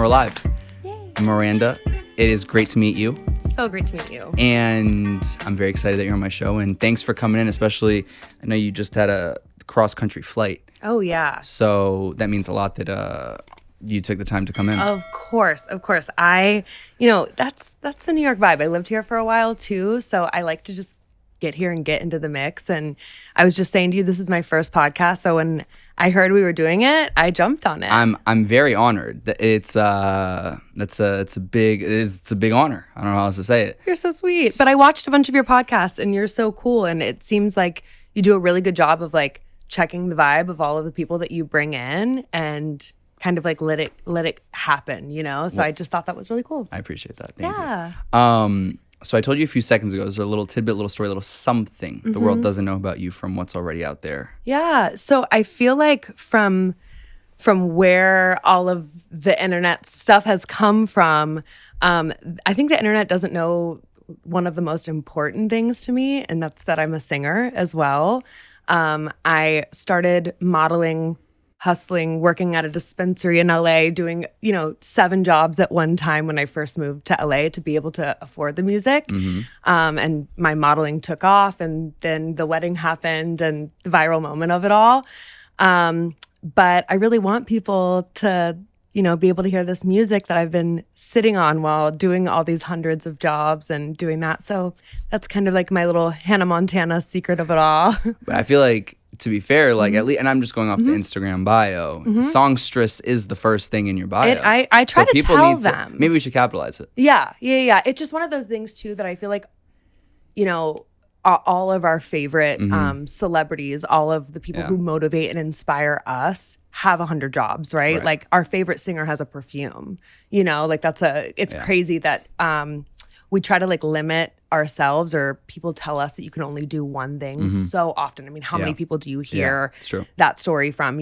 we're live. Yay. Miranda, it is great to meet you. So great to meet you. And I'm very excited that you're on my show. And thanks for coming in, especially, I know you just had a cross-country flight. Oh, yeah. So that means a lot that you took the time to come in. Of course. That's the New York vibe. I lived here for a while, too. So I like to just get here and get into the mix. And I was just saying to you, this is my first podcast. So when I heard we were doing it, I jumped on it. I'm very honored. It's a big honor. I don't know how else to say it. You're so sweet. But I watched a bunch of your podcasts and you're so cool. And it seems like you do a really good job of like checking the vibe of all of the people that you bring in and kind of like let it happen, you know? So I just thought that was really cool. I appreciate that. Thank you. So I told you a few seconds ago, there's a little tidbit, little story, little something the world doesn't know about you from what's already out there. Yeah. So I feel like from where all of the internet stuff has come from, I think the internet doesn't know one of the most important things to me, and that's that I'm a singer as well. I started modeling, hustling, working at a dispensary in LA, doing, 7 jobs at one time when I first moved to LA to be able to afford the music. And my modeling took off, and then the wedding happened and the viral moment of it all. But I really want people to, be able to hear this music that I've been sitting on while doing all these hundreds of jobs and doing that. So that's kind of like my little Hannah Montana secret of it all. But I feel like, to be fair, like at least, and I'm just going off the Instagram bio, songstress is the first thing in your bio. I try to tell them. Maybe we should capitalize it. Yeah. It's just one of those things too that I feel like, all of our favorite celebrities, all of the people who motivate and inspire us have 100 jobs, right? Like our favorite singer has a perfume, like it's crazy that we try to like limit ourselves, or people tell us that you can only do one thing so often. I mean, how many people do you hear that story from,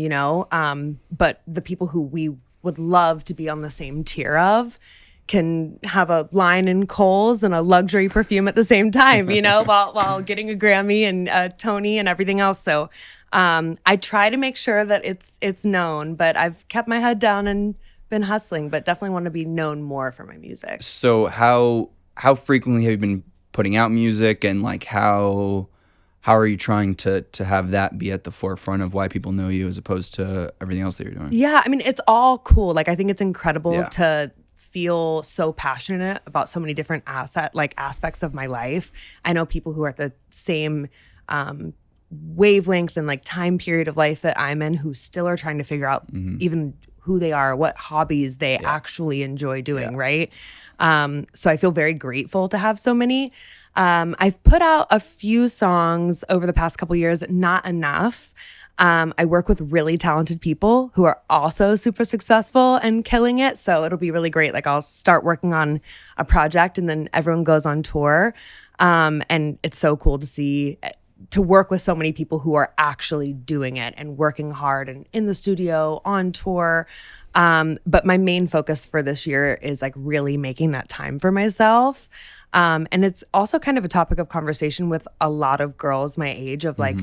but the people who we would love to be on the same tier of can have a line in Kohl's and a luxury perfume at the same time, while getting a Grammy and a Tony and everything else. So I try to make sure that it's known, but I've kept my head down and been hustling, but definitely want to be known more for my music. So how frequently have you been putting out music, and like how are you trying to have that be at the forefront of why people know you as opposed to everything else that you're doing? Yeah, I mean, it's all cool. Like I think it's incredible to feel so passionate about so many different aspects of my life. I know people who are at the same wavelength and like time period of life that I'm in, who still are trying to figure out even who they are, what hobbies they actually enjoy doing, right? So I feel very grateful to have so many. I've put out a few songs over the past couple years, not enough. I work with really talented people who are also super successful and killing it. So it'll be really great. Like I'll start working on a project and then everyone goes on tour. And it's so cool to work with so many people who are actually doing it and working hard and in the studio, on tour. But my main focus for this year is like really making that time for myself. And it's also kind of a topic of conversation with a lot of girls my age of like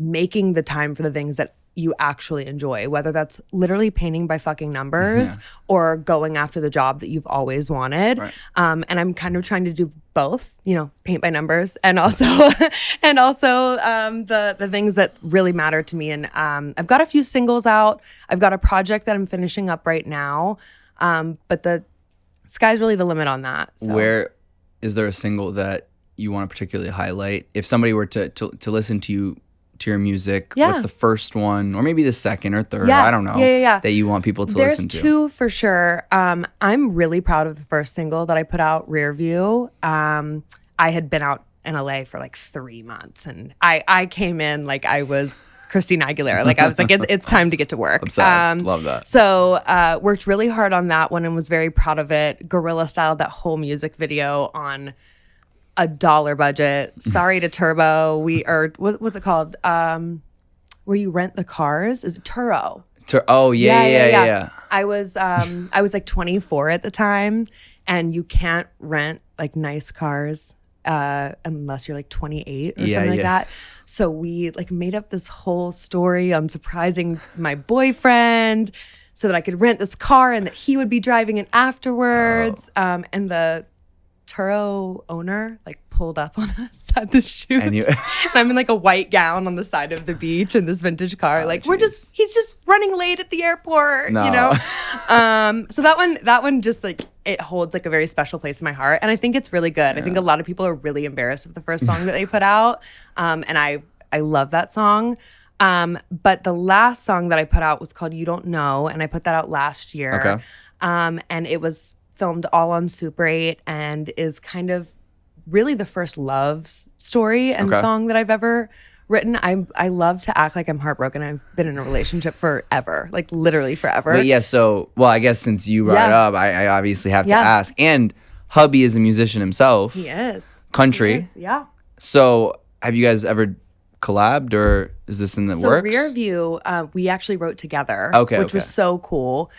making the time for the things that you actually enjoy, whether that's literally painting by fucking numbers or going after the job that you've always wanted. Right. And I'm kind of trying to do both, paint by numbers and also the things that really matter to me. And I've got a few singles out. I've got a project that I'm finishing up right now. But the sky's really the limit on that. So. Where is there a single that you want to particularly highlight? If somebody were to listen to your music, what's the first one, or maybe the second or third, I don't know, that you want people to listen to? There's 2 for sure. I'm really proud of the first single that I put out, Rear View. I had been out in LA for like 3 months, and I came in like I was Christina Aguilera. Like I was like, it's time to get to work. Obsessed. Love that. So worked really hard on that one and was very proud of it. Guerrilla styled that whole music video on a $1 budget. Sorry to Turbo. What's it called? Where you rent the cars? Is it Turo? Oh yeah. I was like 24 at the time, and you can't rent like nice cars unless you're like 28 or something like that. So we like made up this whole story on surprising my boyfriend, so that I could rent this car and that he would be driving it afterwards. And the Turo owner like pulled up on us at the shoot. And I'm in like a white gown on the side of the beach in this vintage car. He's just running late at the airport, you know? So that one just like, it holds like a very special place in my heart. And I think it's really good. I think a lot of people are really embarrassed with the first song that they put out. And I love that song. But the last song that I put out was called You Don't Know. And I put that out last year. Okay. And it was filmed all on Super 8 and is kind of really the first love story and song that I've ever written. I love to act like I'm heartbroken. I've been in a relationship forever, like literally forever. But yeah, so, well, I guess since you brought it up, I obviously have to ask. And hubby is a musician himself. He is. Country. He is, yeah. So have you guys ever collabed, or is this in the works? So Rear View, we actually wrote together, which was so cool.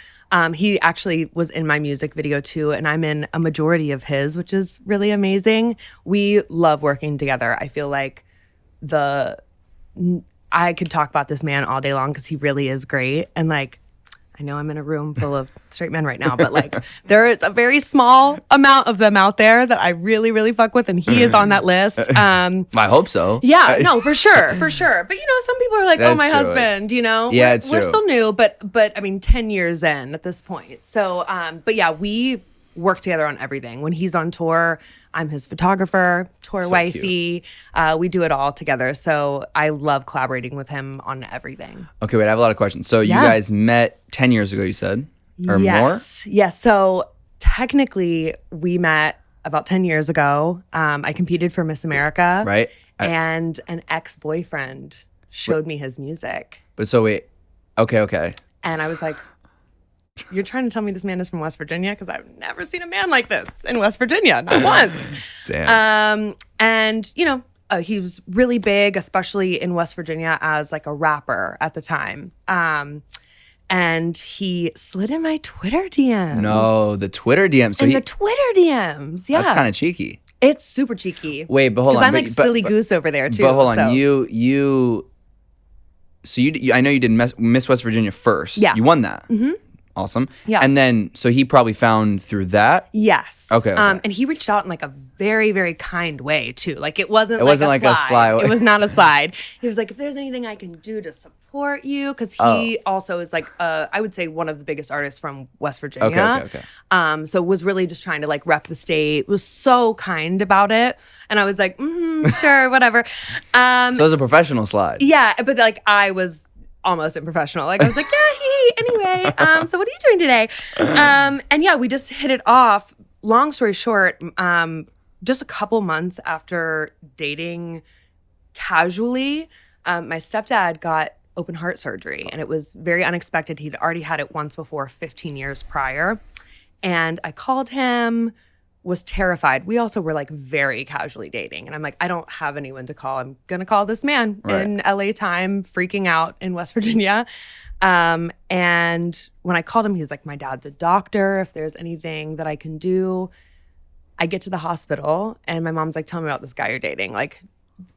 He actually was in my music video too, and I'm in a majority of his, which is really amazing. We love working together. I feel like I could talk about this man all day long because he really is great. And like, I know I'm in a room full of straight men right now, but like there is a very small amount of them out there that I really, really fuck with, and he is on that list. I hope so. Yeah, no, for sure. But some people are like, "Oh, my husband," Yeah, it's true. We're still new, but I mean, 10 years in at this point. So, but yeah, we work together on everything. When he's on tour, I'm his photographer, tour wifey. We do it all together. So I love collaborating with him on everything. Okay, wait, I have a lot of questions. So you guys met 10 years ago, you said? Or more? Yes. So technically, we met about 10 years ago. I competed for Miss America. Right. And an ex-boyfriend showed me his music. But so wait, okay. And I was like, you're trying to tell me this man is from West Virginia? Because I've never seen a man like this in West Virginia, not once. Damn. And, he was really big, especially in West Virginia as like a rapper at the time. And he slid in my Twitter DMs. No, the Twitter DMs. So the Twitter Dms, yeah. That's kind of cheeky. It's super cheeky. Wait, but hold on. Because I'm like silly goose over there too. But hold on, So I know you did Miss West Virginia first. Yeah. You won that. Mm-hmm. Awesome. Yeah. And then, so he probably found through that? Yes. Okay. And he reached out in like a very, very kind way too. Like it wasn't like a slide. It was not a slide. He was like, if there's anything I can do to support you, because he also is like, I would say one of the biggest artists from West Virginia. Okay. So was really just trying to like rep the state, was so kind about it. And I was like, sure, whatever. So it was a professional slide. Yeah. But like I was almost unprofessional. Like I was like, anyway, so what are you doing today? And yeah, we just hit it off. Long story short, just a couple months after dating casually, my stepdad got open heart surgery, and it was very unexpected. He'd already had it once before, 15 years prior. And I called him, was terrified. We also were like very casually dating. And I'm like, I don't have anyone to call. I'm going to call this man in LA time, freaking out in West Virginia. And when I called him, he was like, my dad's a doctor. If there's anything that I can do. I get to the hospital and my mom's like, tell me about this guy you're dating. Like,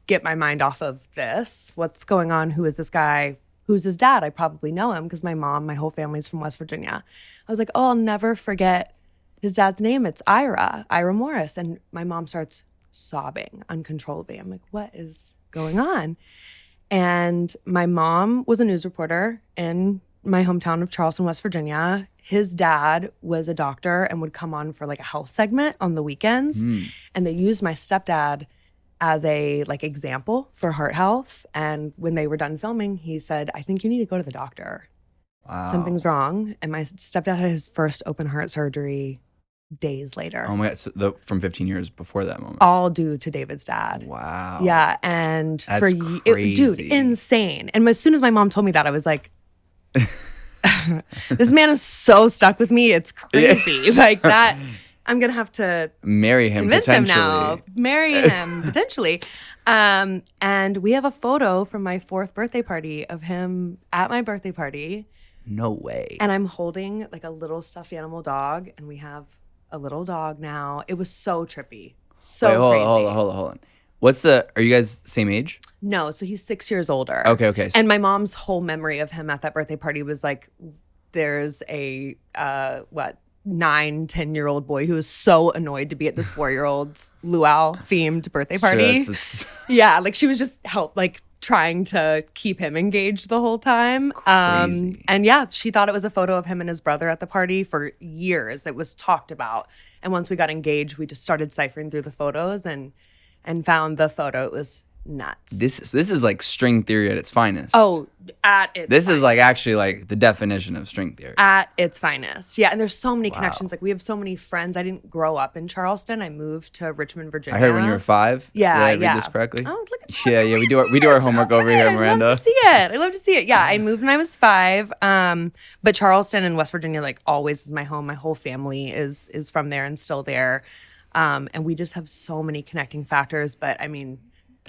get my mind off of this. What's going on? Who is this guy? Who's his dad? I probably know him because my whole family's from West Virginia. I was like, oh, I'll never forget his dad's name. It's Ira Morris. And my mom starts sobbing uncontrollably. I'm like, what is going on? And my mom was a news reporter in my hometown of Charleston, West Virginia. His dad was a doctor and would come on for like a health segment on the weekends. And they used my stepdad as a like example for heart health. And when they were done filming, he said, I think you need to go to the doctor. Wow. Something's wrong. And my stepdad had his first open heart surgery days later. Oh my God. So from 15 years before that moment. All due to David's dad. Wow. Yeah. And that's crazy. Dude, insane. And as soon as my mom told me that, I was like, this man is so stuck with me. It's crazy. Like that. I'm going to have to marry him convince potentially. him now. Marry him potentially. And we have a photo from my 4th birthday party of him at my birthday party. No way. And I'm holding like a little stuffed animal dog, and we have a little dog now. It was so trippy. So crazy. Hold on. Are you guys the same age? No, so he's 6 years older. Okay. And my mom's whole memory of him at that birthday party was like there's a 9-10-year-old boy who was so annoyed to be at this 4-year-old's luau themed birthday party. Yeah, like she was just trying to keep him engaged the whole time. And yeah, she thought it was a photo of him and his brother at the party for years. It was talked about. And once we got engaged, we just started ciphering through the photos and found the photo. It was nuts. This is like string theory at its finest. Oh, at its This finest. is like actually like the definition of string theory. At its finest. Yeah, and there's so many connections. Like we have so many friends. I didn't grow up in Charleston. I moved to Richmond, Virginia. I heard when you were 5. Yeah, Did I read this correctly? Oh, look at yeah, we do our homework over here, Miranda. I love to see it. Yeah, I moved when I was 5. But Charleston and West Virginia, like always, is my home. My whole family is from there and still there. And we just have so many connecting factors. But I mean,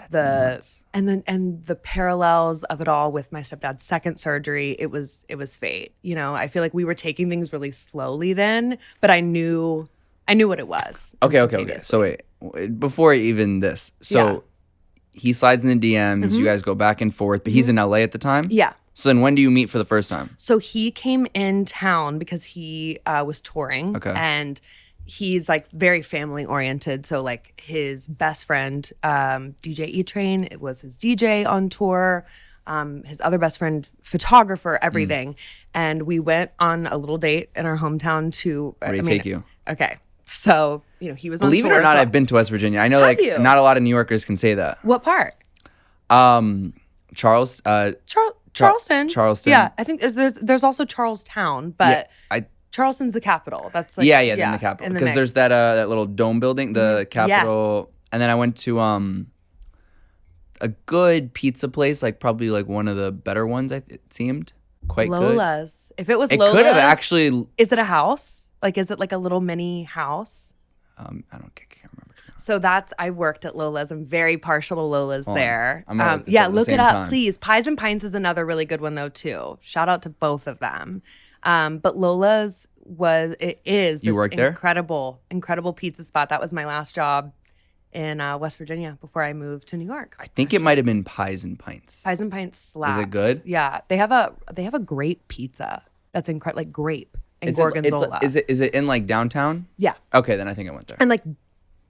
the parallels of it all with my stepdad's second surgery, it was fate. You know, I feel like we were taking things really slowly then, but I knew what it was. Okay. So wait, before even this, he slides in the DMs, you guys go back and forth, but he's in LA at the time? Yeah. So then when do you meet for the first time? So he came in town because he was touring. Okay. And he's like very family oriented. So like his best friend, DJ E-Train, it was his DJ on tour. His other best friend, photographer, everything. And we went on a little date in our hometown to— Where did he take you? Okay. So, you know, he was on Believe it or not, I've been to West Virginia. I know not a lot of New Yorkers can say that. What part? Charleston. Charleston. Yeah, I think there's also Charlestown, but Charleston's the capital. That's like then the capital, because there's that little dome building, the Capitol. Yes. And then I went to a good pizza place, like probably like one of the better ones. It seemed quite Lola's. Good. If it was it Lola's, could have actually. Is it a house? Like, is it like a little mini house? I can't remember. So I worked at Lola's. I'm very partial to Lola's there. Look it up, time. Please. Pies and Pints is another really good one though too. Shout out to both of them. But Lola's is this incredible pizza spot. That was my last job in West Virginia before I moved to New York. I think it might have been Pies and Pints. Pies and Pints slaps. Is it good? Yeah, they have a grape pizza that's incredible, like grape and gorgonzola. Is it in like downtown? Yeah. Okay, then I think I went there. And like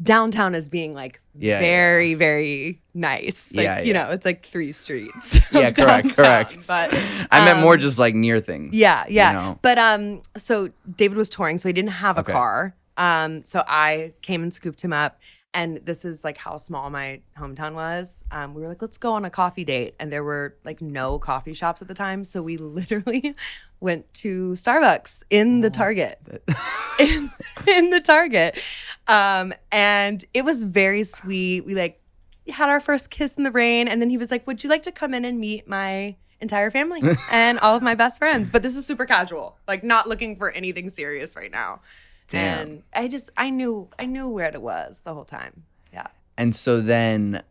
downtown is being like very, very nice. Like, you know, it's like 3 streets. Yeah, correct. But I meant more just like near things. Yeah. You know? But so David was touring, so he didn't have a car. So I came and scooped him up. And this is like how small my hometown was. We were like, let's go on a coffee date. And there were like no coffee shops at the time. So we literally went to Starbucks in the Target. in the Target. And it was very sweet. We like had our first kiss in the rain. And then he was like, would you like to come in and meet my entire family and all of my best friends? But this is super casual, like not looking for anything serious right now. Damn. And I knew where it was the whole time. Yeah. And so then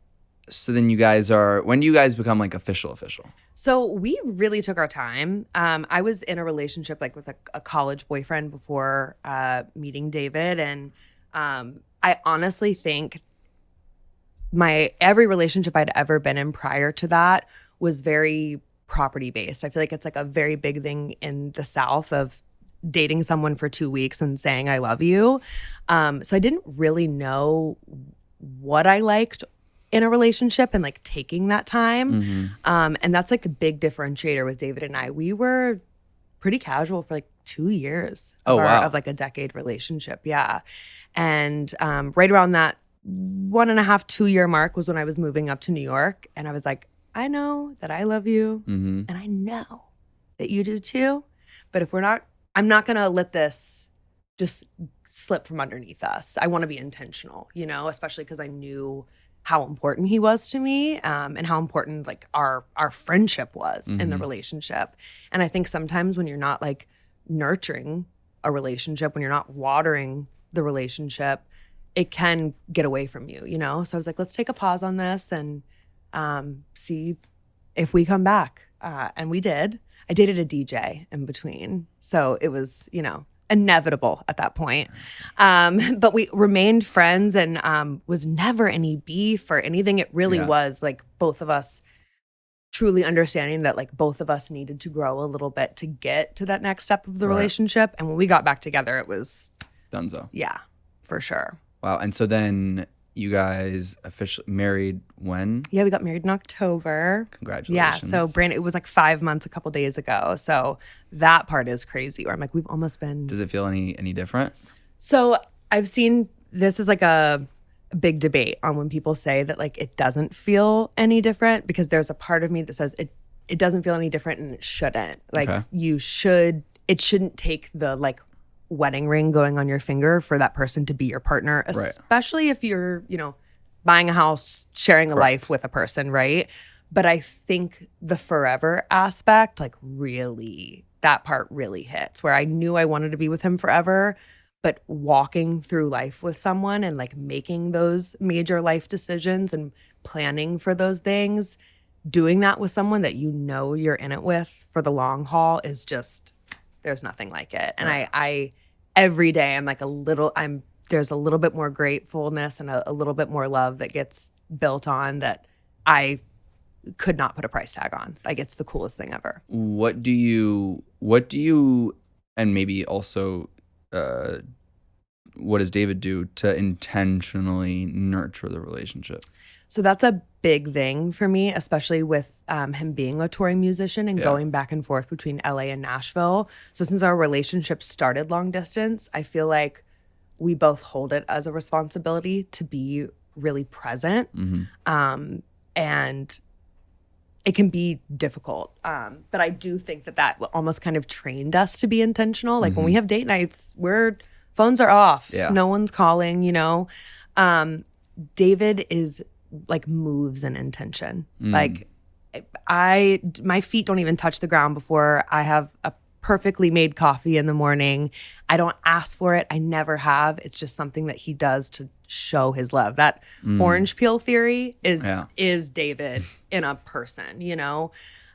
you guys when do you guys become like official? So we really took our time. I was in a relationship like with a college boyfriend before meeting David. And I honestly think every relationship I'd ever been in prior to that was very property based. I feel like it's like a very big thing in the South of dating someone for 2 weeks and saying I love you. So I didn't really know what I liked in a relationship and like taking that time. And that's like the big differentiator with David and I. We were pretty casual for like 2 years of like a decade relationship. Yeah. And right around that 1.5, 2 year mark was when I was moving up to New York. And I was like, I know that I love you and I know that you do too. But if I'm not going to let this just slip from underneath us. I want to be intentional, you know, especially because I knew how important he was to me and how important like our friendship was in the relationship. And I think sometimes when you're not like nurturing a relationship, when you're not watering the relationship, it can get away from you, you know? So I was like, let's take a pause on this and see if we come back. And we did. I dated a DJ in between. So it was, you know, inevitable at that point. But we remained friends and was never any beef or anything. It really was like both of us truly understanding that like both of us needed to grow a little bit to get to that next step of the relationship. And when we got back together, it was Dunzo. Yeah, for sure. Wow. And so then you guys officially married when? Yeah, we got married in October. Congratulations. Yeah, so Brandon, it was like 5 months a couple days ago. So that part is crazy where I'm like, we've almost been. Does it feel any different? So I've seen this is like a big debate on when people say that like it doesn't feel any different, because there's a part of me that says it doesn't feel any different and it shouldn't. Like it shouldn't take the like wedding ring going on your finger for that person to be your partner, especially if you're, buying a house, sharing a life with a person, right? But I think the forever aspect, like really, that part really hits where I knew I wanted to be with him forever, but walking through life with someone and like making those major life decisions and planning for those things, doing that with someone that you're in it with for the long haul is just, there's nothing like it. And I every day I'm like there's a little bit more gratefulness and a little bit more love that gets built on that I could not put a price tag on. Like it's the coolest thing ever. What do you, and maybe also, what does David do to intentionally nurture the relationship? So that's a big thing for me, especially with him being a touring musician and going back and forth between LA and Nashville. So since our relationship started long distance, I feel like we both hold it as a responsibility to be really present. And it can be difficult. But I do think that almost kind of trained us to be intentional. Like when we have date nights, phones are off. Yeah. No one's calling, David is like moves in intention. Like my feet don't even touch the ground before I have a perfectly made coffee in the morning. I don't ask for it. I never have. It's just something that he does to show his love. That orange peel theory is David in a person,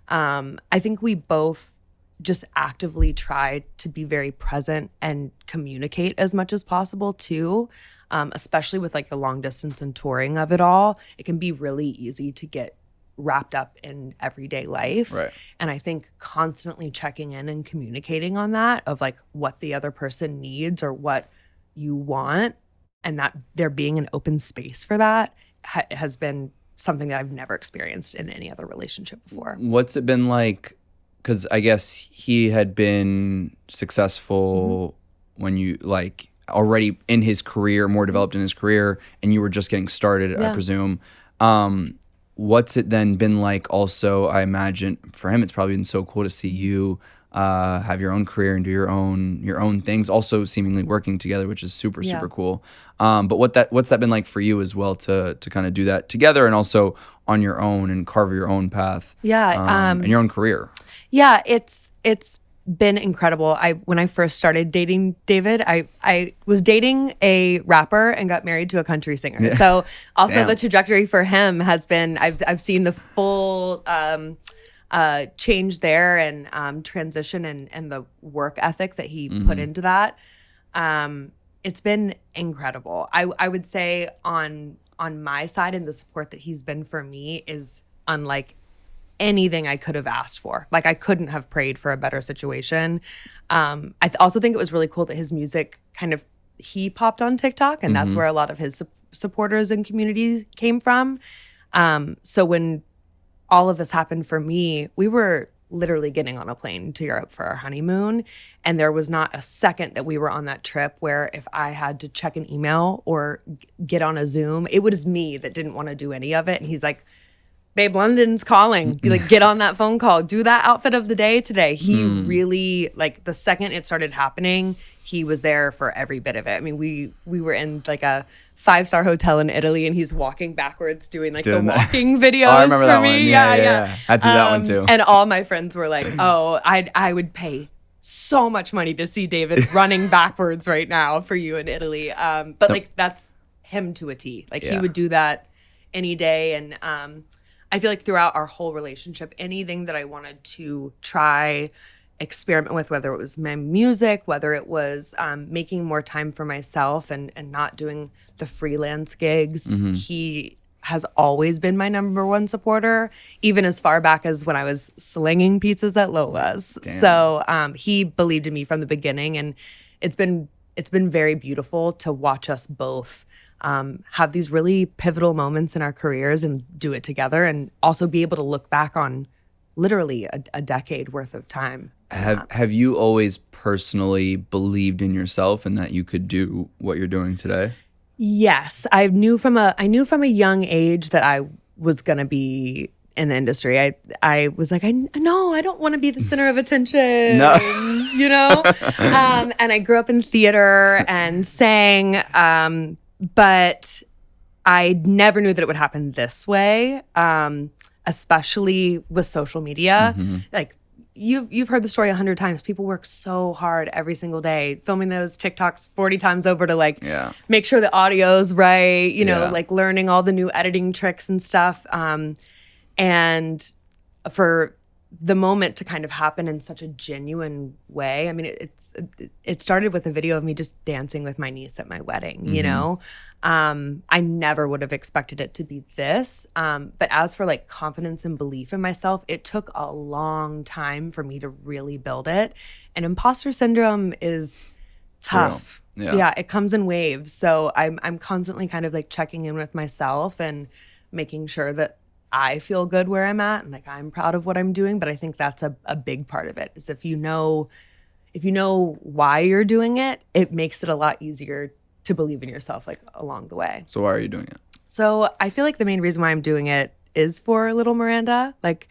I think we both just actively try to be very present and communicate as much as possible too. Especially with like the long distance and touring of it all, it can be really easy to get wrapped up in everyday life. Right. And I think constantly checking in and communicating on that of like what the other person needs or what you want, and that there being an open space for that has been something that I've never experienced in any other relationship before. What's it been like? Because I guess he had been successful when you like already in his career, more developed in his career, and you were just getting started, I presume. What's it then been like also? I imagine for him, it's probably been so cool to see you have your own career and do your own things, also seemingly working together, which is super cool. But what's that been like for you as well to kind of do that together and also on your own and carve your own path and your own career? Yeah, it's been incredible. When I first started dating David, I was dating a rapper and got married to a country singer. Yeah. So also the trajectory for him has been I've seen the full change there and transition and the work ethic that he put into that. It's been incredible. I would say on my side, and the support that he's been for me is unlike anything I could have asked for. Like I couldn't have prayed for a better situation. I also think it was really cool that his music he popped on TikTok, and that's where a lot of his supporters and communities came from. So when all of this happened for me, we were literally getting on a plane to Europe for our honeymoon. And there was not a second that we were on that trip where if I had to check an email or get on a Zoom, it was me that didn't want to do any of it. And he's like, babe, London's calling. Be like, get on that phone call. Do that outfit of the day today. He really, like, the second it started happening, he was there for every bit of it. I mean, we were in like a 5-star hotel in Italy, and he's walking backwards doing the walking videos for me. Yeah. I do that one too. And all my friends were like, oh, I would pay so much money to see David running backwards right now for you in Italy. But like, that's him to a T. Like he would do that any day. And I feel like throughout our whole relationship, anything that I wanted to try, experiment with, whether it was my music, whether it was making more time for myself and not doing the freelance gigs, he has always been my number one supporter, even as far back as when I was slinging pizzas at Lola's. Damn. So he believed in me from the beginning, and it's been very beautiful to watch us both have these really pivotal moments in our careers and do it together, and also be able to look back on literally a decade worth of time. Have you always personally believed in yourself and that you could do what you're doing today? Yes, I knew from a young age that I was gonna be in the industry. I was like, I don't want to be the center of attention. No. You know? And I grew up in theater and sang, but I never knew that it would happen this way, especially with social media. Like, You've heard the story 100 times. People work so hard every single day, filming those TikToks 40 times over to make sure the audio's right, like learning all the new editing tricks and stuff. And for the moment to kind of happen in such a genuine way. I mean, it started with a video of me just dancing with my niece at my wedding, you know? I never would have expected it to be this. But as for like confidence and belief in myself, it took a long time for me to really build it. And imposter syndrome is tough. Yeah, it comes in waves. So I'm constantly kind of like checking in with myself and making sure that I feel good where I'm at and like I'm proud of what I'm doing. But I think that's a big part of it, is if you know why you're doing it, it makes it a lot easier to believe in yourself like along the way. So why are you doing it? So I feel like the main reason why I'm doing it is for little Miranda. Like,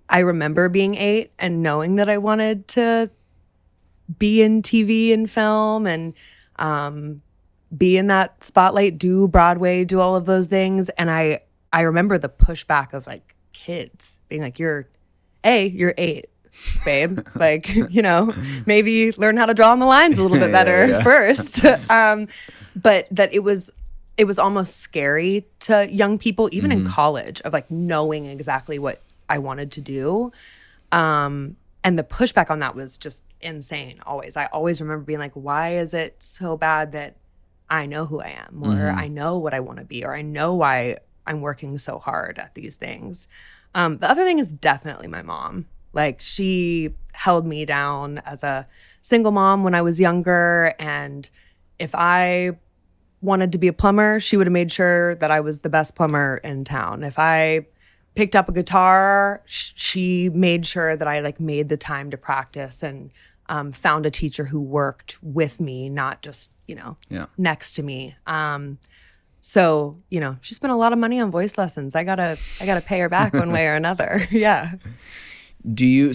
I remember being 8 and knowing that I wanted to be in TV and film and be in that spotlight, do Broadway, do all of those things. And I remember the pushback of like kids being like, you're 8, babe. Like, maybe learn how to draw on the lines a little bit better first. But that it was almost scary to young people, even in college, of like knowing exactly what I wanted to do. And the pushback on that was just insane always. I always remember being like, why is it so bad that I know who I am, or I know what I want to be, or I know why I'm working so hard at these things. The other thing is definitely my mom. Like, she held me down as a single mom when I was younger. And if I wanted to be a plumber, she would have made sure that I was the best plumber in town. If I picked up a guitar, she made sure that I like made the time to practice and found a teacher who worked with me, not just, next to me. So, she spent a lot of money on voice lessons. I gotta pay her back one way or another. Yeah. Do you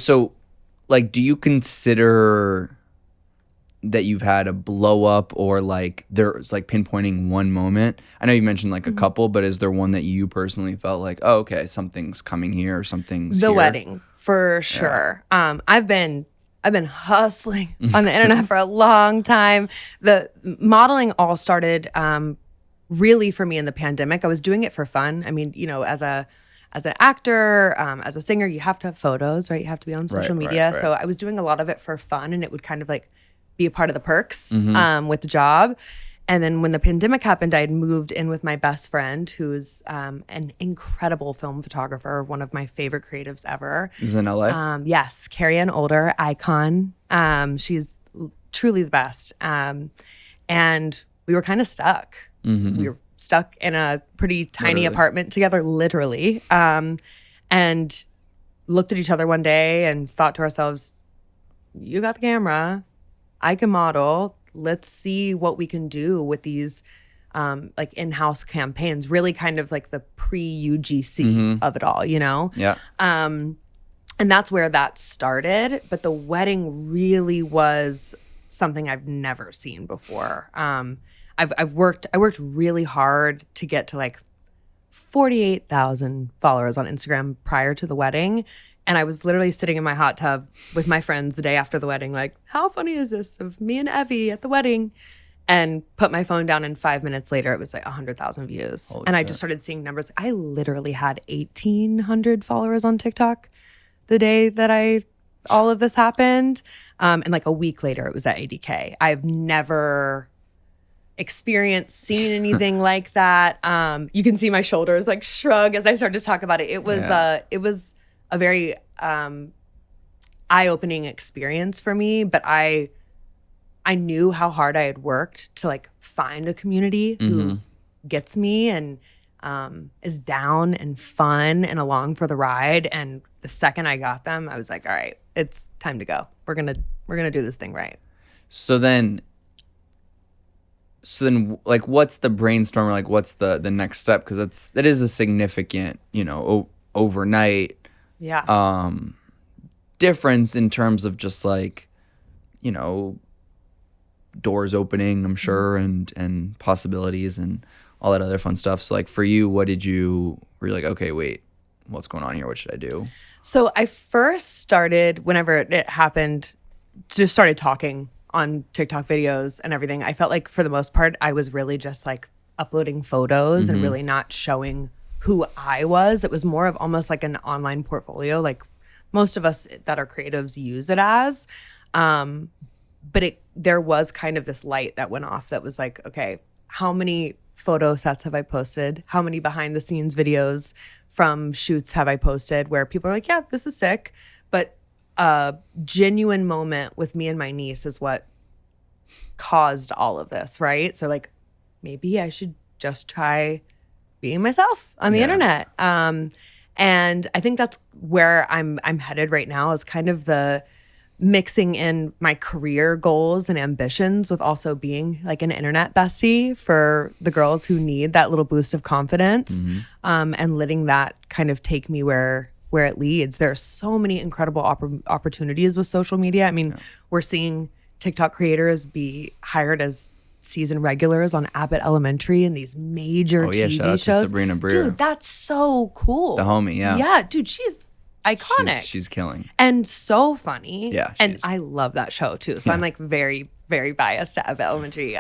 consider that you've had a blow up, or like there's like pinpointing one moment? I know you mentioned like a couple, but is there one that you personally felt like, oh, okay, something's coming here, or something's the here? Wedding, for sure. I've been hustling on the internet for a long time. The modeling all started really for me in the pandemic. I was doing it for fun. I mean, as an actor, as a singer, you have to have photos, right? You have to be on social media. Right. So I was doing a lot of it for fun, and it would kind of like be a part of the perks with the job. And then when the pandemic happened, I had moved in with my best friend, who's an incredible film photographer, one of my favorite creatives ever. This is in LA? Yes, Carrie Ann Older, icon. She's truly the best. And we were kind of stuck. We were stuck in a pretty tiny apartment together, literally, and looked at each other one day and thought to ourselves, you got the camera, I can model, let's see what we can do with these like in-house campaigns, really kind of like the pre-UGC of it all, Yeah. And that's where that started. But the wedding really was something I've never seen before. I worked really hard to get to like 48,000 followers on Instagram prior to the wedding. And I was literally sitting in my hot tub with my friends the day after the wedding, like, how funny is this of me and Evie at the wedding? And put my phone down, and 5 minutes later, it was like 100,000 views. Holy and I shit. just started seeing numbers. I literally had 1,800 followers on TikTok the day that all of this happened. And like a week later, it was at 80K. experienced, seen anything like that. You can see my shoulders like shrug as I start to talk about it. It was a very eye-opening experience for me, but I knew how hard I had worked to like find a community who gets me and is down and fun and along for the ride. And the second I got them, I was like, all right, it's time to go. We're gonna do this thing right. So then like what's the brainstorm, or like what's the next step? Because that is a significant, overnight difference in terms of just like, doors opening, I'm sure, and possibilities and all that other fun stuff. So like for you, were you like, okay, wait, what's going on here? What should I do? So I first started, whenever it happened, just started talking on TikTok videos and everything. I felt like for the most part, I was really just like uploading photos and really not showing who I was. It was more of almost like an online portfolio, like most of us that are creatives use it as. But there was kind of this light that went off that was like, okay, how many photo sets have I posted? How many behind the scenes videos from shoots have I posted where people are like, yeah, this is sick. But a genuine moment with me and my niece is what caused all of this, right? So like, maybe I should just try being myself on the internet. And I think that's where I'm headed right now, is kind of the mixing in my career goals and ambitions with also being like an internet bestie for the girls who need that little boost of confidence, and letting that kind of take me where it leads. There are so many incredible opportunities with social media. I mean, we're seeing TikTok creators be hired as season regulars on Abbott Elementary and these major TV shout out shows. to Sabrina Breer. Dude, that's so cool. The homie, yeah. Yeah, dude, she's iconic. She's killing. And so funny. Yeah. And I love that show too. So I'm like very, very biased to Abbott Elementary.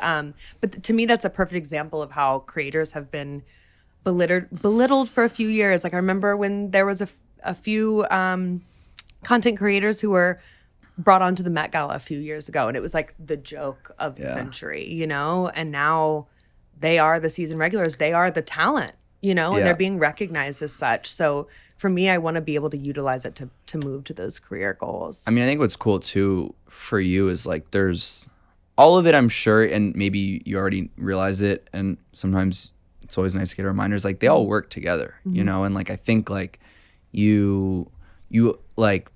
But to me, that's a perfect example of how creators have been belittled for a few years. Like I remember when there was a few content creators who were brought onto the Met Gala a few years ago, and it was like the joke of the century, and now they are the season regulars. They are the talent, and they're being recognized as such. So for me, I want to be able to utilize it to move to those career goals. I mean, I think what's cool too for you is like there's all of it, I'm sure, and maybe you already realize it, and sometimes it's always nice to get reminders, like they all work together, and like I think like you like,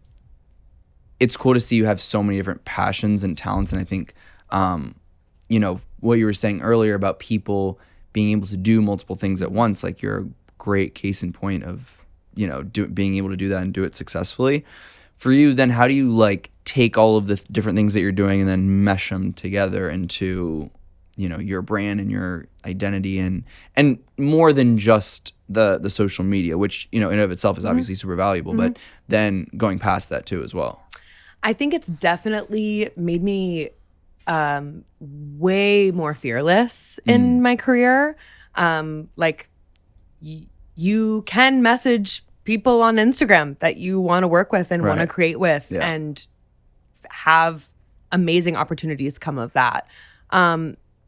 it's cool to see you have so many different passions and talents. And I think, what you were saying earlier about people being able to do multiple things at once, like you're a great case in point of, being able to do that and do it successfully. For you, then how do you like take all of the different things that you're doing and then mesh them together into, your brand and your identity and more than just the social media, which, in and of itself is obviously super valuable, but then going past that too as well? I think it's definitely made me way more fearless in my career. Like you can message people on Instagram that you want to work with and want to create with and have amazing opportunities come of that.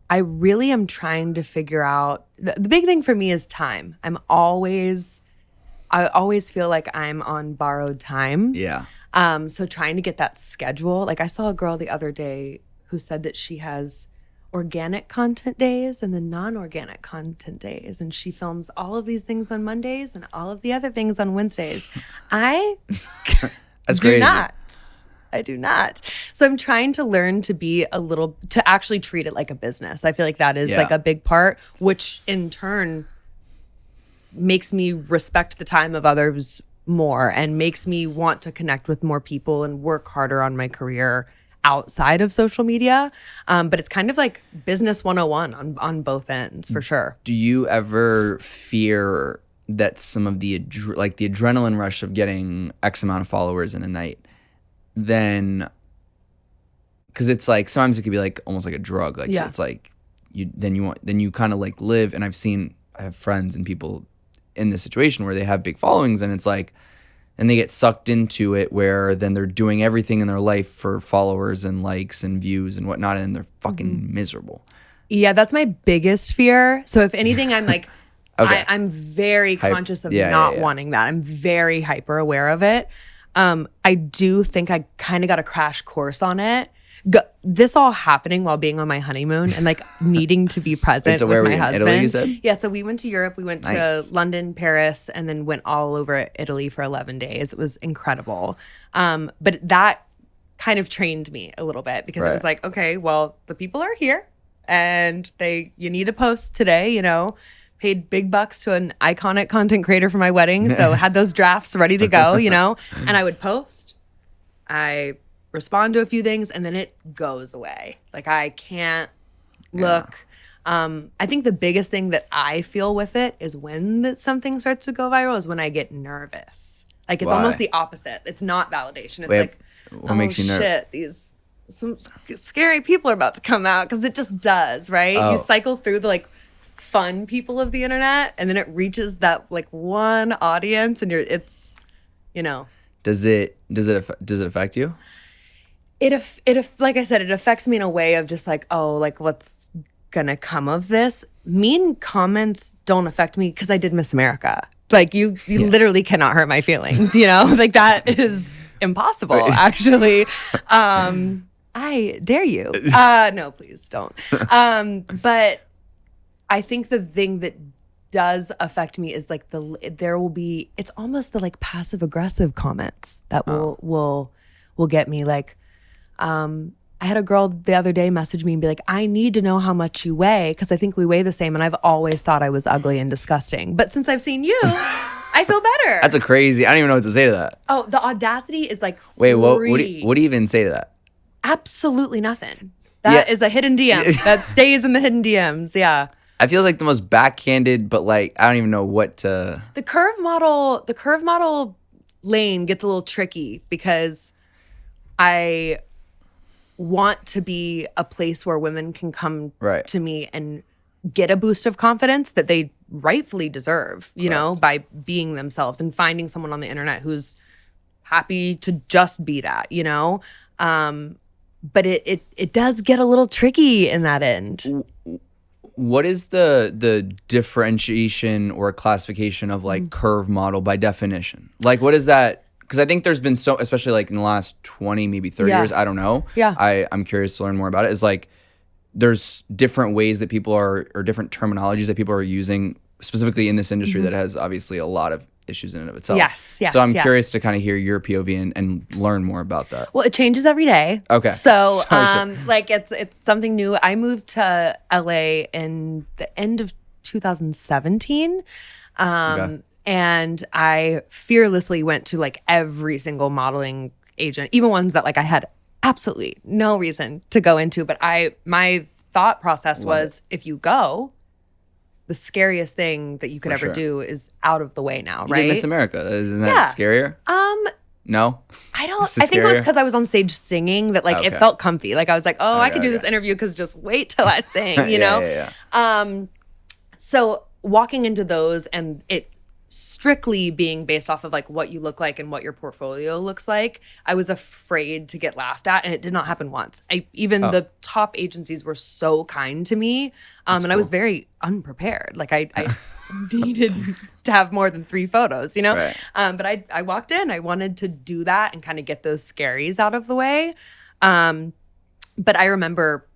I really am trying to figure out, the big thing for me is time. I always feel like I'm on borrowed time. Yeah. So trying to get that schedule. Like I saw a girl the other day who said that she has organic content days and then non-organic content days. And she films all of these things on Mondays and all of the other things on Wednesdays. I That's do crazy. not. I do not. So I'm trying to learn to actually treat it like a business. I feel like that is like a big part, which in turn makes me respect the time of others more and makes me want to connect with more people and work harder on my career outside of social media. But it's kind of like business 101 on both ends for sure. Do you ever fear that some of the adrenaline rush of getting X amount of followers in a night, then, because it's like sometimes it could be like almost like a drug, like it's like you kind of like live, and I have friends and people in this situation where they have big followings, and it's like, and they get sucked into it where then they're doing everything in their life for followers and likes and views and whatnot, and they're fucking miserable. Yeah, that's my biggest fear. So if anything, I'm like, Okay. I'm very conscious of not wanting that. I'm very hyper aware of it. I do think I kind of got a crash course on it. This all happening while being on my honeymoon and like needing to be present so with where my were you, husband. in Italy, you said? Yeah, so we went to Europe. We went to London, Paris, and then went all over Italy for 11 days. It was incredible. But that kind of trained me a little bit because it was like, okay, well, the people are here and you need to post today, you know. Paid big bucks to an iconic content creator for my wedding. So had those drafts ready to go, you know, and I would post. I respond to a few things and then it goes away. Like I can't look. I think the biggest thing that I feel with it is when something starts to go viral is when I get nervous. Like it's almost the opposite. It's not validation. It's what makes you nervous? Shit, some scary people are about to come out because it just does, right? You cycle through the like fun people of the internet and then it reaches that like one audience and it's you know. Does it affect you? It like I said, it affects me in a way of just like, oh, like what's gonna come of this? Mean comments don't affect me because I did Miss America. Like you literally cannot hurt my feelings, you know? Like that is impossible actually. I dare you. No, please don't. But I think the thing that does affect me is like it's almost the like passive aggressive comments that will get me. Like I had a girl the other day message me and be like, I need to know how much you weigh because I think we weigh the same and I've always thought I was ugly and disgusting. But since I've seen you, I feel better. That's a crazy, I don't even know what to say to that. Oh, the audacity is like free. Wait, what do you even say to that? Absolutely nothing. That is a hidden DM that stays in the hidden DMs. Yeah. I feel like the most backhanded, but like I don't even know what to. The curve model lane gets a little tricky because I want to be a place where women can come to me and get a boost of confidence that they rightfully deserve, you know, by being themselves and finding someone on the internet who's happy to just be that, you know. But it does get a little tricky in that end. What is the differentiation or classification of like curve model by definition? Like what is that? Because I think there's been so, especially like in the last 20, maybe 30 years, I don't know. Yeah. I'm curious to learn more about it. Is like there's different ways that people are, or different terminologies that people are using specifically in this industry that has obviously a lot of issues in and of itself. Yes. So I'm curious to kind of hear your POV and learn more about that. Well, it changes every day. Okay. So like it's something new. I moved to LA in the end of 2017. And I fearlessly went to like every single modeling agent, even ones that like I had absolutely no reason to go into. But my thought process was if you go, the scariest thing that you could ever do is out of the way now, right? You did Miss America. Isn't that scarier? No? I think it was because I was on stage singing that like it felt comfy. Like I was like, I could do this interview because just wait till I sing, you know? So walking into those and it strictly being based off of like what you look like and what your portfolio looks like, I was afraid to get laughed at, and it did not happen once. The top agencies were so kind to me, and I was very unprepared. Like I needed to have more than 3 photos, you know? Right. But I walked in, I wanted to do that and kind of get those scaries out of the way. But I remember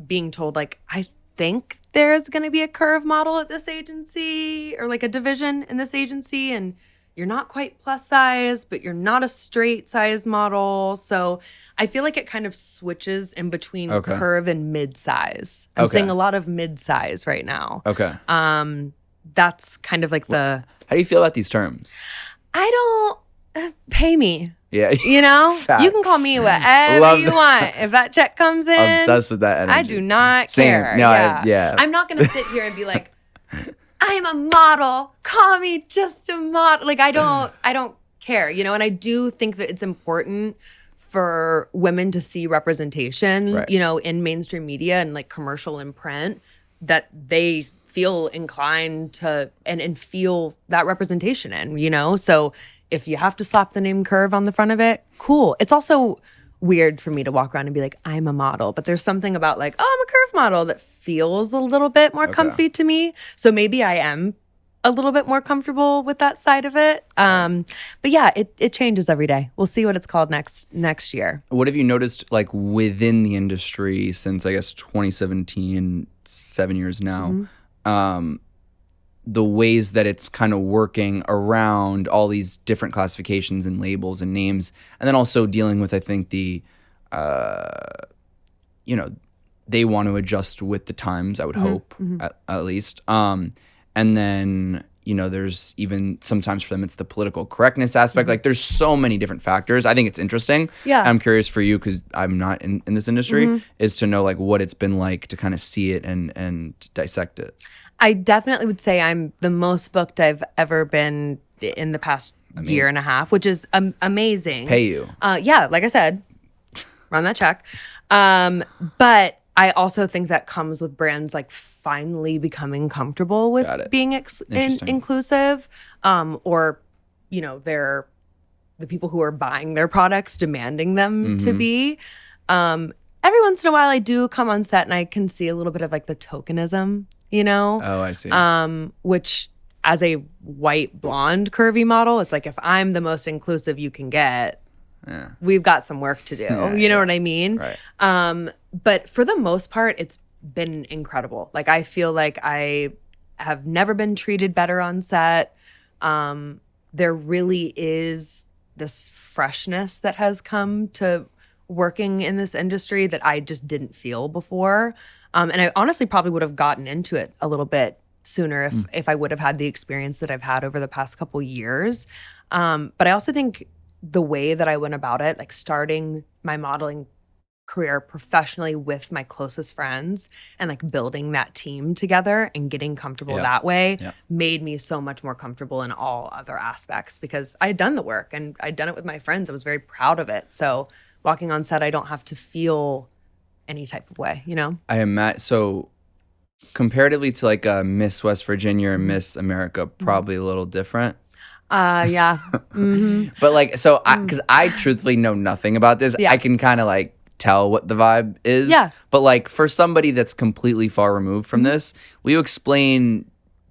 being told like, I think there's going to be a curve model at this agency or like a division in this agency, and you're not quite plus size, but you're not a straight size model. So I feel like it kind of switches in between curve and mid size. I'm seeing a lot of mid size right now. Okay. That's kind of like How do you feel about these terms? I don't pay me. Yeah. You know? Facts. You can call me whatever you want. If that check comes in. Obsessed with that energy. I do not Same. care. No, yeah. I'm not going to sit here and be like, I'm a model. Call me just a model. Like I don't care, you know? And I do think that it's important for women to see representation, you know, in mainstream media and like commercial and print, that they feel inclined to and feel that representation in, you know? So if you have to slap the name Curve on the front of it, cool. It's also weird for me to walk around and be like, I'm a model. But there's something about like, oh, I'm a curve model that feels a little bit more comfy to me. So maybe I am a little bit more comfortable with that side of it. But yeah, it changes every day. We'll see what it's called next year. What have you noticed like within the industry since, I guess, 2017, 7 years now? The ways that it's kind of working around all these different classifications and labels and names, and then also dealing with, I think, the, they want to adjust with the times, I would hope, at least. And then, there's even sometimes for them, it's the political correctness aspect. Like there's so many different factors. I think it's interesting. Yeah. I'm curious for you, because I'm not in this industry, is to know like what it's been like to kind of see it and dissect it. I definitely would say I'm the most booked I've ever been in the past year and a half, which is amazing. Pay you. Yeah, like I said, run that check. But I also think that comes with brands like finally becoming comfortable with being inclusive, or they're the people who are buying their products demanding them to be. Every once in a while, I do come on set and I can see a little bit of like the tokenism, Oh, I see. which as a white blonde curvy model, it's like if I'm the most inclusive you can get, we've got some work to do. You know what I mean? Right. But for the most part, it's been incredible. Like I feel like I have never been treated better on set. There really is this freshness that has come to working in this industry that I just didn't feel before. And I honestly probably would have gotten into it a little bit sooner if I would have had the experience that I've had over the past couple years. But I also think the way that I went about it, like starting my modeling career professionally with my closest friends and like building that team together and getting comfortable that way made me so much more comfortable in all other aspects, because I had done the work and I'd done it with my friends. I was very proud of it. So walking on set, I don't have to feel any type of way, I am so comparatively to like Miss West Virginia and Miss America, probably a little different. Yeah. But like, so because I truthfully know nothing about this, I can kind of like tell what the vibe is. Yeah. But like for somebody that's completely far removed from this, will you explain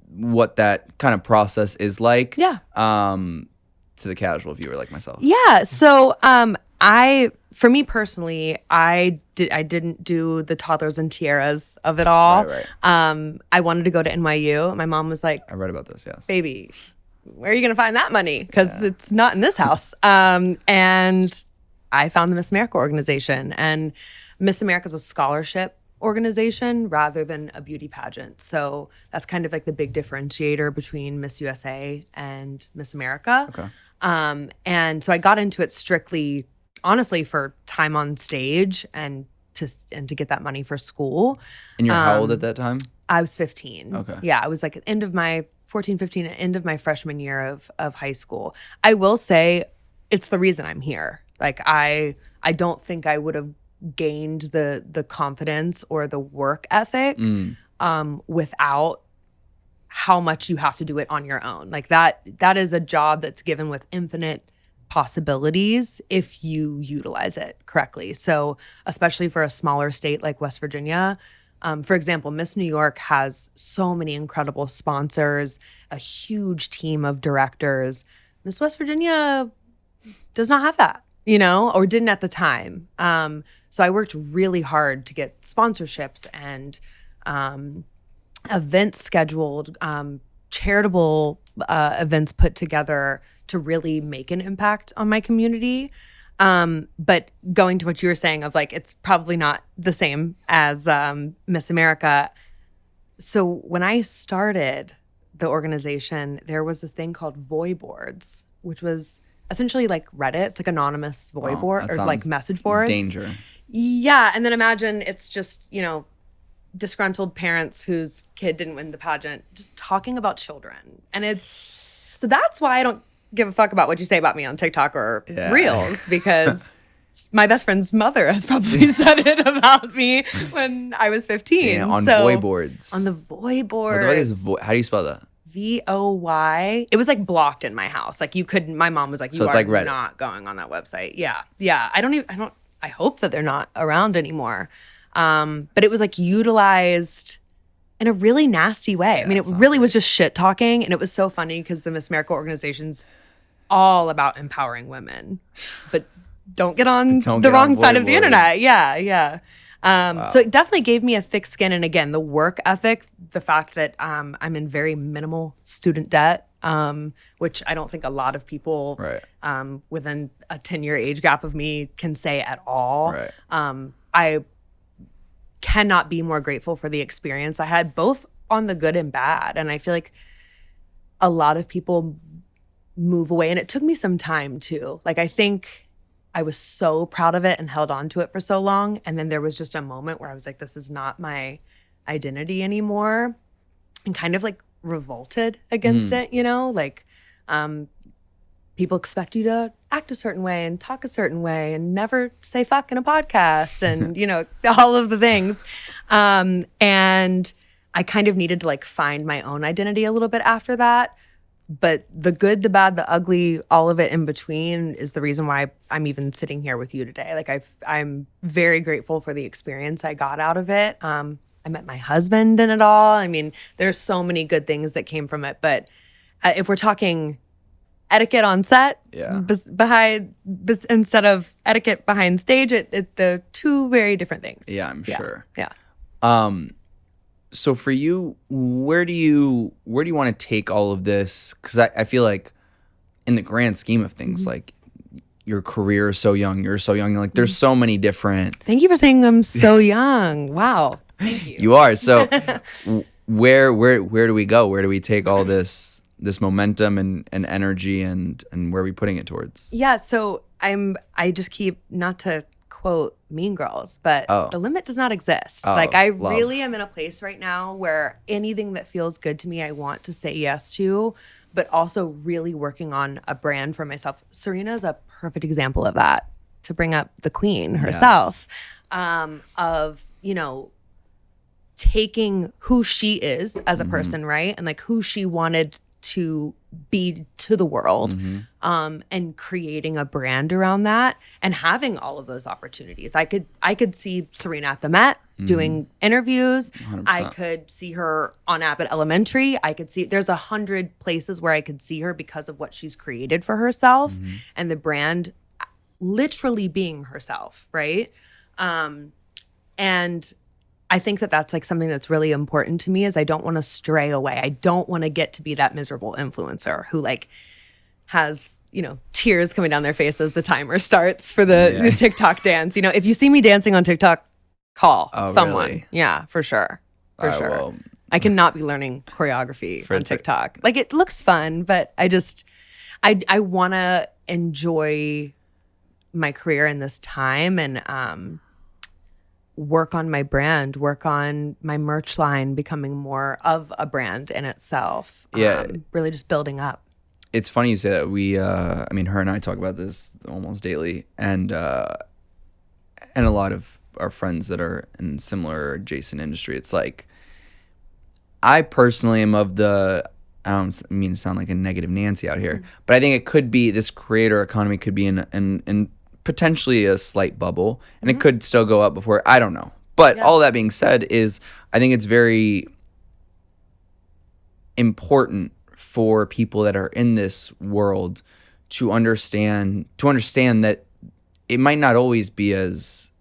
what that kind of process is like? Yeah. To the casual viewer like myself. Yeah. So for me personally, I didn't do the toddlers and tiaras of it all. Right. I wanted to go to NYU. My mom was like, I read about this, yes. Baby, where are you going to find that money? Because it's not in this house. And I found the Miss America organization. And Miss America is a scholarship organization rather than a beauty pageant. So that's kind of like the big differentiator between Miss USA and Miss America. Okay. And so I got into it strictly, honestly, for time on stage and to get that money for school. And you're how old at that time? I was 15. Okay. Yeah, I was like at the end of my 14, 15, end of my freshman year of high school. I will say it's the reason I'm here. Like I don't think I would have gained the confidence or the work ethic without how much you have to do it on your own. Like that is a job that's given with infinite possibilities if you utilize it correctly. So especially for a smaller state like West Virginia, for example, Miss New York has so many incredible sponsors, a huge team of directors. Miss West Virginia does not have that, or didn't at the time. So I worked really hard to get sponsorships and events scheduled, charitable events put together to really make an impact on my community. But going to what you were saying of like, it's probably not the same as Miss America. So when I started the organization, there was this thing called Voy boards, which was essentially like Reddit. It's like anonymous Voy board or like message boards. Danger. Yeah. And then imagine it's just, disgruntled parents whose kid didn't win the pageant just talking about children. And so that's why I don't give a fuck about what you say about me on TikTok or Reels, because my best friend's mother has probably said it about me when I was 15. On Voy boards. On the Voy boards. What the fuck is Voy? How do you spell that? VOY. It was like blocked in my house. Like you couldn't, my mom was like, you so it's are like Reddit. not going on that website. Yeah. Yeah. I don't I hope that they're not around anymore. But it was like utilized in a really nasty way. Yeah, I mean, it really was just shit talking. And it was so funny because the Miss America organization's all about empowering women, but don't get on the wrong side of the internet. Yeah. Wow. So it definitely gave me a thick skin. And again, the work ethic, the fact that I'm in very minimal student debt, which I don't think a lot of people within a 10-year age gap of me can say at all. Right. I cannot be more grateful for the experience I had, both on the good and bad. And I feel like a lot of people move away. And it took me some time too. Like, I think I was so proud of it and held on to it for so long. And then there was just a moment where I was like, this is not my identity anymore. And kind of like revolted against it, you know? Like, people expect you to act a certain way and talk a certain way and never say fuck in a podcast and, you know, all of the things. And I kind of needed to like find my own identity a little bit after that. But the good, the bad, the ugly, all of it in between is the reason why I'm even sitting here with you today. Like, I'm very grateful for the experience I got out of it. I met my husband in it all. I mean, there's so many good things that came from it. But if we're talking etiquette on set, instead of etiquette behind stage, they're two very different things. Yeah, I'm sure. Yeah. So for you, where do you want to take all of this? Because I feel like in the grand scheme of things, like your career is so young, you're so young, like there's so many different. Thank you for saying I'm so young. Wow. Thank you. You are. So where do we go? Where do we take all this momentum and energy and where are we putting it towards? Yeah. So I just keep, not to quote Mean Girls, but the limit does not exist. Like, I really am in a place right now where anything that feels good to me, I want to say yes to, but also really working on a brand for myself. Serena is a perfect example of that, to bring up the queen herself, of, you know, taking who she is as a person, right? And like who she wanted to be to the world, and creating a brand around that and having all of those opportunities. I could see Serena at the Met doing interviews. 100%. I could see her on Abbott Elementary. I could see there's 100 places where I could see her because of what she's created for herself and the brand literally being herself, right? And I think that that's like something that's really important to me, is I don't want to stray away. I don't want to get to be that miserable influencer who like has, you know, tears coming down their face as the timer starts for the TikTok dance. You know, if you see me dancing on TikTok, call someone. Really? Yeah, for sure. For sure. Well, I cannot be learning choreography on TikTok. Like, it looks fun, but I want to enjoy my career in this time and work on my brand, work on my merch line becoming more of a brand in itself. Really just building up. It's funny you say that. I mean, her and I talk about this almost daily, and a lot of our friends that are in similar adjacent industry. It's like, I personally am of the, I don't mean to sound like a negative Nancy out here, but I think it could be, this creator economy could be in potentially a slight bubble, and it could still go up before, I don't know. But all that being said is, I think it's very important for people that are in this world to understand that it might not always be as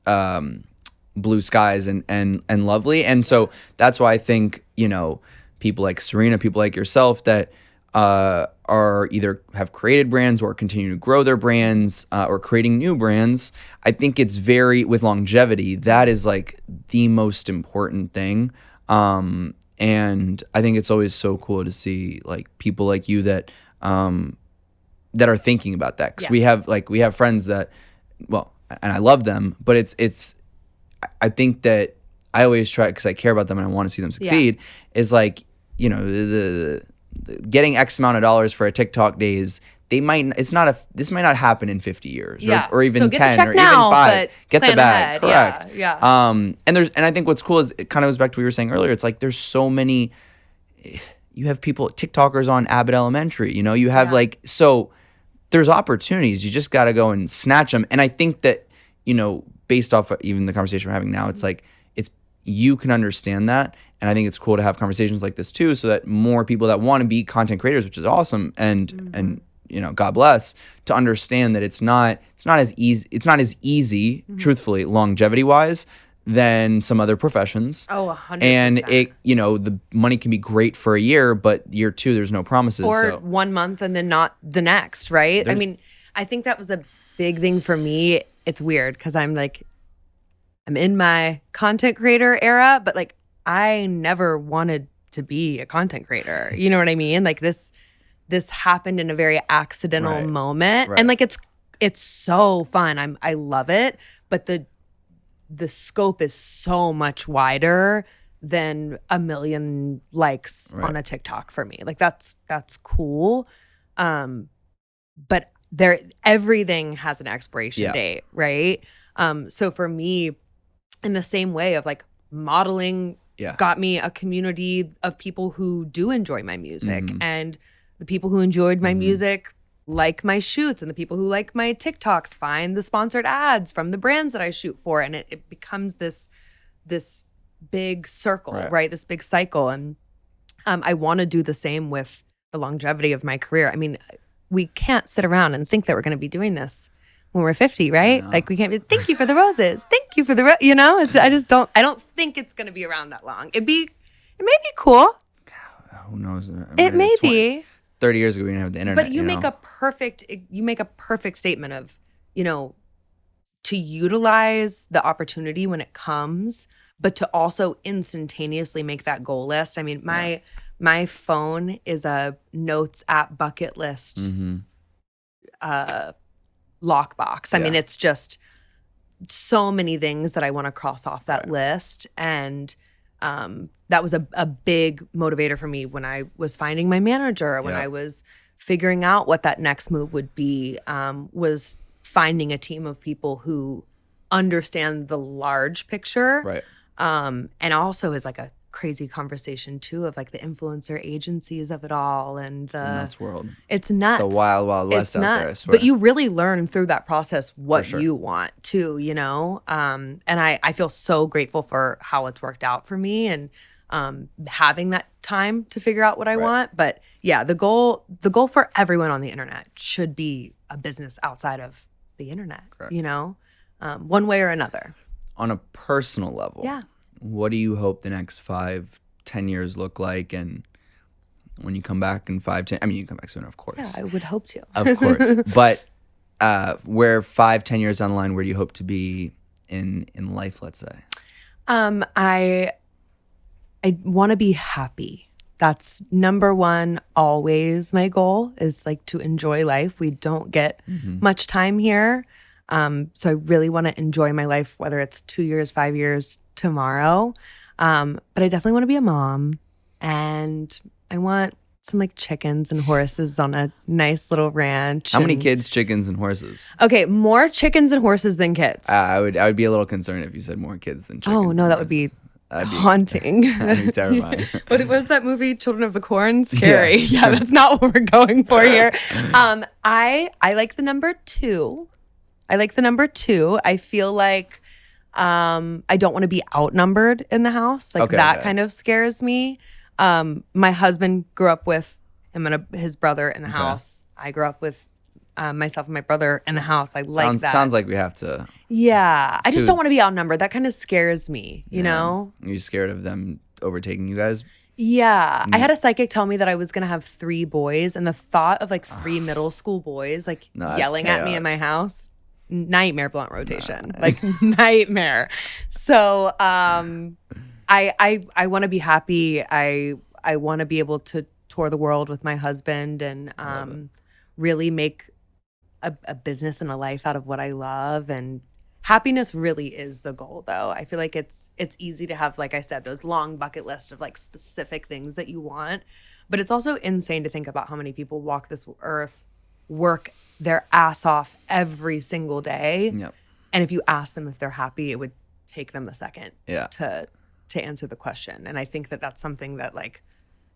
blue skies and lovely. And so that's why I think, you know, people like Serena, people like yourself that are either have created brands or continue to grow their brands or creating new brands. I think it's very, with longevity, that is like the most important thing. And I think it's always so cool to see like people like you that are thinking about that. Because we have friends that, well, and I love them, but it's I think that I always try, because I care about them and I want to see them succeed, is like, you know, the getting X amount of dollars for a TikTok days, this might not happen in 50 years or even so 10 or now, even 5. Get the bag. Ahead. Correct. Yeah. And I think what's cool is, it kind of goes back to what we were saying earlier. It's like, there's so many, you have people, TikTokers on Abbott Elementary, you know, you have so there's opportunities. You just got to go and snatch them. And I think that, based off of even the conversation we're having now, it's like you can understand that, and I think it's cool to have conversations like this too, so that more people that want to be content creators, which is awesome, and God bless, to understand that it's not as easy, truthfully, longevity wise, than some other professions. Oh, 100%. And it, the money can be great for a year, but year 2 there's no promises. Or 1 month and then not the next, right? I mean, I think that was a big thing for me. It's weird because I'm in my content creator era, but like I never wanted to be a content creator. You know what I mean? Like this happened in a very accidental moment. And like it's so fun. I love it, but the scope is so much wider than 1 million likes on a TikTok for me. Like that's cool. But everything has an expiration date, right? So for me, in the same way of like modeling got me a community of people who do enjoy my music, and the people who enjoyed my music like my shoots, and the people who like my TikToks find the sponsored ads from the brands that I shoot for, and it becomes this big circle, right? This big cycle. And I want to do the same with the longevity of my career. I mean, we can't sit around and think that we're going to be doing this when we're 50, right? Like we can't be, thank you for the roses. Thank you for the, I don't think it's going to be around that long. It may be cool. Who knows? It may be. 30 years ago, we didn't have the internet. But you make a perfect statement of, to utilize the opportunity when it comes, but to also instantaneously make that goal list. I mean, my phone is a notes app bucket list lockbox. I mean, it's just so many things that I want to cross off that list. And that was a big motivator for me when I was finding my manager, when I was figuring out what that next move would be, was finding a team of people who understand the large picture. Right. And also is like a crazy conversation too of like the influencer agencies of it all, and it's a nuts world. It's nuts. It's the wild west out there, I swear. But you really learn through that process what you want too, and I feel so grateful for how it's worked out for me, and having that time to figure out what I want. But yeah, the goal for everyone on the internet should be a business outside of the internet. Correct. One way or another. On a personal level, what do you hope the next 5-10 years look like? And when you come back in 5-10, I mean, you come back sooner, of course. Yeah, I would hope to. Of course. But where 5-10 years down the line, where do you hope to be in life, let's say? I want to be happy. That's number one, always my goal is like to enjoy life. We don't get much time here. So I really want to enjoy my life, whether it's 2 years, 5 years, tomorrow. But I definitely want to be a mom, and I want some like chickens and horses on a nice little ranch. How many kids, chickens, and horses? Okay, more chickens and horses than kids. I would be a little concerned if you said more kids than chickens. Oh no, that would be haunting. That'd be terrifying. What was that movie, Children of the Corn? Scary. Yeah, that's not what we're going for here. I like the number 2. I feel like I don't want to be outnumbered in the house. Like kind of scares me. My husband grew up with him and his brother in the house. I grew up with myself and my brother in the house. I like that. Sounds like we have to. Yeah. I just don't want to be outnumbered. That kind of scares me, you know? Are you scared of them overtaking you guys? Yeah. I had a psychic tell me that I was going to have 3 boys, and the thought of like 3 middle school boys like yelling at me in my house, nightmare blunt rotation, like nightmare. So I want to be happy. I want to be able to tour the world with my husband and really make a business and a life out of what I love. And happiness really is the goal, though. I feel like it's easy to have, like I said, those long bucket list of like specific things that you want, but it's also insane to think about how many people walk this earth, work their ass off every single day. Yep. And if you ask them if they're happy, it would take them a second to answer the question. And I think that that's something that, like,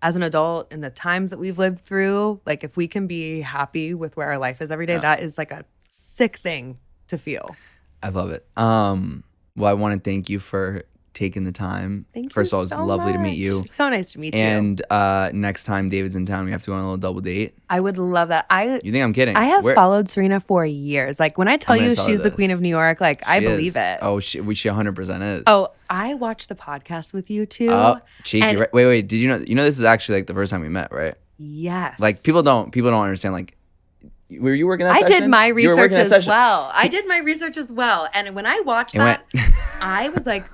as an adult in the times that we've lived through, like if we can be happy with where our life is every day, that is like a sick thing to feel. I love it. Well, I want to thank you for taking the time. First of all, it's lovely to meet you. So nice to meet you. And next time David's in town, we have to go on a little double date. I would love that. You think I'm kidding? I have followed Serena for years. Like when I tell you she's the queen of New York, like I believe it. Oh, she 100% is. Oh, I watched the podcast with you too. Oh, cheeky. Right? Wait. Did you know? You know this is actually like the first time we met, right? Yes. Like people don't understand. Like, were you working that? I did my research as well. I did my research as well, and when I watched that, I was like,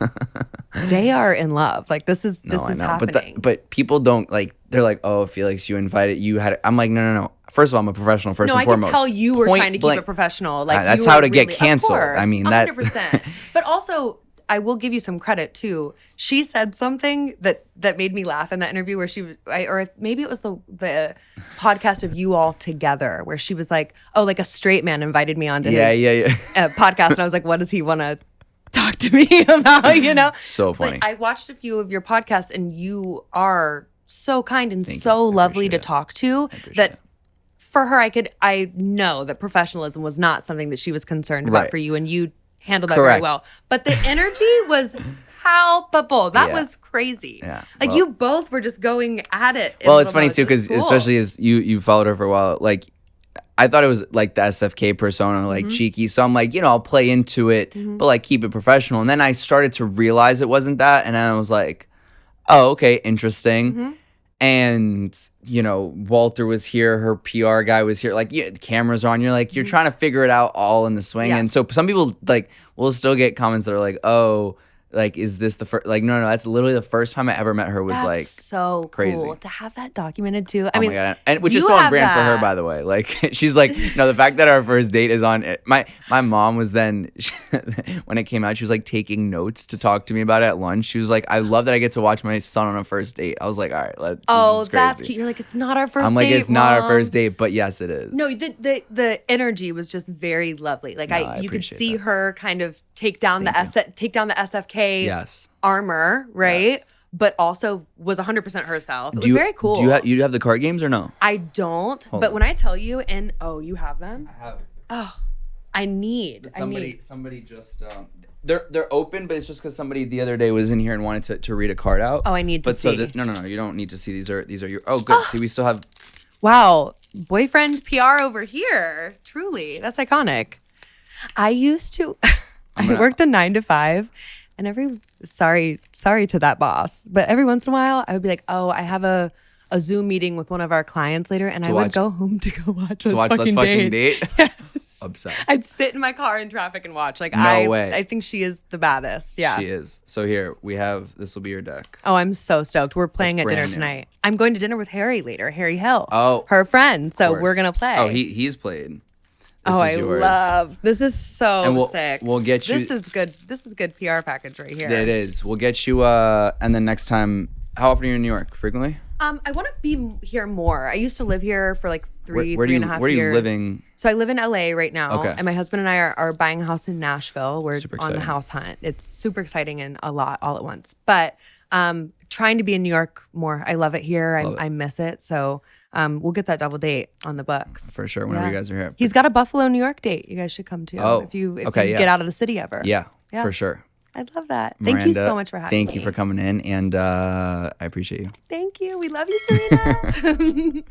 they are in love. Like this is happening. But people don't like. They're like, oh, Felix, you invited. You had. I'm like, no. First of all, I'm a professional. First and foremost. I can tell you were trying to keep it professional. Like that's how to get canceled. I mean, 100%. But also, I will give you some credit too. She said something that made me laugh in that interview where or maybe it was the podcast of you all together where she was like, oh, like a straight man invited me onto his podcast, and I was like, what does he want to talk to me about? You know, so funny. But I watched a few of your podcasts, and you are so kind and so lovely to talk to that. For her, I know that professionalism was not something that she was concerned about for you, and you handled that very well. But the energy was palpable. That was crazy. Yeah. Like you both were just going at it. Well, it's funny too because especially as you followed her for a while, like I thought it was like the SFK persona, like cheeky. So I'm like, I'll play into it, but like keep it professional. And then I started to realize it wasn't that, and then I was like, oh, okay, interesting. And, Walter was here, her PR guy was here. Like, the cameras are on. You're like, you're trying to figure it out all in the swing. Yeah. And so some people, like, will still get comments that are like, oh, like, is this the first? Like, no, that's literally the first time I ever met her was that's like so crazy. Cool to have that documented too. I mean, my God. And which is so on brand for her, by the way. Like, she's like, no, the fact that our first date is on it. My mom was then, when it came out, she was like taking notes to talk to me about it at lunch. She was like, I love that I get to watch my son on a first date. I was like, all right, that's cute. You're like, it's not our first date. I'm like, it's not our first date, but yes, it is. No, the energy was just very lovely. Like you could see her kind of take down the SFK armor, right? Yes. But also was 100% herself. It was very cool. Do you have the card games or no? I don't. But when I tell you, you have them? I have it. Oh, I need. Somebody just they're open, but it's just because somebody the other day was in here and wanted to read a card out. Oh, I need to see. No, you don't need to see. These are your. Oh, good. See, we still have. Wow, boyfriend PR over here. Truly, that's iconic. I used to. I worked a 9 to 5, and sorry to that boss, but every once in a while I would be like, oh, I have a Zoom meeting with one of our clients later, and I would go home to go watch Let's Fucking Date. Yes. Obsessed. I'd sit in my car in traffic and watch. Like no way. I think she is the baddest. Yeah, she is. So here we have. This will be your deck. Oh, I'm so stoked. We're playing at dinner tonight. I'm going to dinner with Harry later. Harry Hill. Oh, her friend. So we're gonna play. Oh, he's played. I love this. Is so sick. We'll get you. This is good. This is good PR package right here. It is. We'll get you. And then next time, how often are you in New York? Frequently? I want to be here more. I used to live here for like three and a half years. Where are you living? So I live in LA right now. Okay. And my husband and I are buying a house in Nashville. We're super on the house hunt. It's super exciting and a lot all at once. But trying to be in New York more. I love it here. I miss it. So we'll get that double date on the books. For sure, whenever you guys are here. He's got a Buffalo, New York date. You guys should come to if you get out of the city ever. Yeah, for sure. I'd love that. Miranda, thank you so much for having me. Thank you for coming in, and I appreciate you. Thank you. We love you, Serena.